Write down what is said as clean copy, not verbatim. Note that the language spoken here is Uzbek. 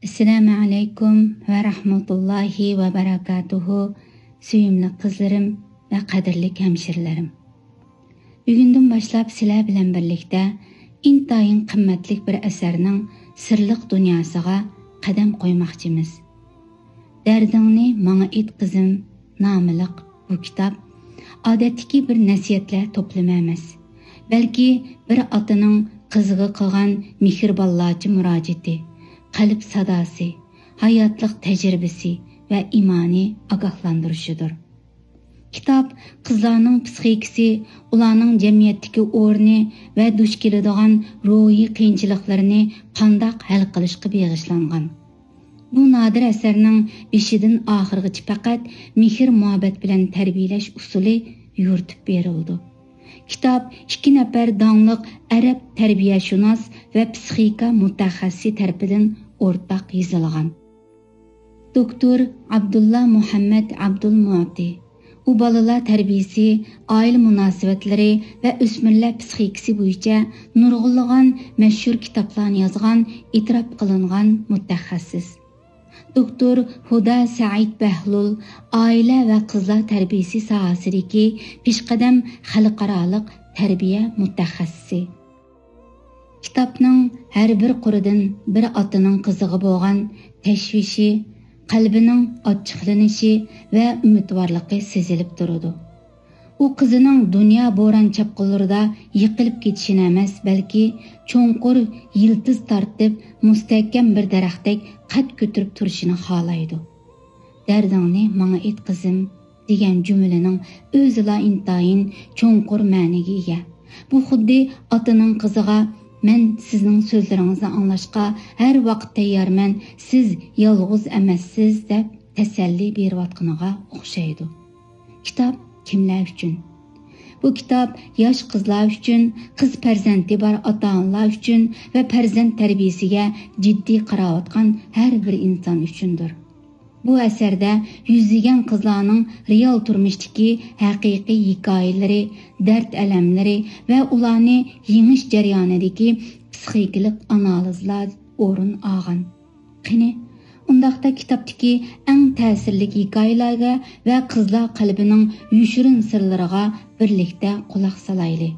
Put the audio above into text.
Assalamu alaikum ve rahmetullahi ve berekatuhu. Süyümlü kızlarım ve kadirlik hemşirlerim. Bugünden başlap sizler bilen birlikte intayın kıymetlik bir eserinin sırlık dünyasıga kadem koymakçımız. Derdini Mana it kızım namılık bu kitap adetteki bir nasihatle toplama emas. Belki bir atının kızığı kılgan mihriballıcı müracaati, kalp sadası, hayatlık tecrübesi ve imani agahlandırışıdır. Kitap kızlarning psixikasi, ularning cemiyetteki o'rni ve duch keladigan ruhiy qiyinchiliklarini qandaq hal qilishga beg'ishlangan. Bu nadir eserning beshidan oxirigacha faqat mehr muhabbat bilan tarbiyalash usuli yuritib berildi. Kitap iki nafar dangliq arab tarbiyashunos ve psixika mutaxassisi tarafidan o'rtaq yozilgan. Doktor Abdullah Muhammad Abdulmuati u balalar terbiyesi, aile münasebetleri ve ösmirler psixikasi bo'yicha nurg'unlagan meşhur kitaplarni yozgan, itiraf qilingan mutaxassis. Doktor Huda Said Behlul aile ve kızlar terbiyesi sohasidagi peshqadam xalqaroliq terbiye mutaxassisi. Kitapning her bir quridan bir otaning qizig'i bo'lgan tashvishi, qalbining ochiqlanishi ve umidvorligi sezilib turadi. U qizining dunyo bo'ron chapqinlarida yiqilib ketishini emas, balki cho'nqur yiltiz tortib mustahkam bir daraxtdek qad ko'tarib turishini xohlaydi. Dardingni manga ayt qizim degan jumlaning o'zila intayin cho'nqur ma'niga ega. Bu xuddi otaning qiziga "Men sizning so'zlaringizni anglashga har vaqt tayyorman, siz yolg'iz emassiz" deb tasalli berayotganiga o'xshaydi. Kitap kimlar uchun? Bu kitap yosh qizlar uchun, qiz farzandi bor ota-onalar uchun ve farzand tarbiyasiga jiddiy qarayotgan har bir inson uchundir. Bu əsərdə yüzləyən qızlarning real turmushdagi haqiqiy hikoyalari, dard alamlari ve ularni yengish jarayonidagi psixikalik analizlar o'rin olgan. Qani, undaqda kitobdagi eng ta'sirli hikoyalarga ve qizlar qalbining yushirin sirlariga birlikda quloq solaylik.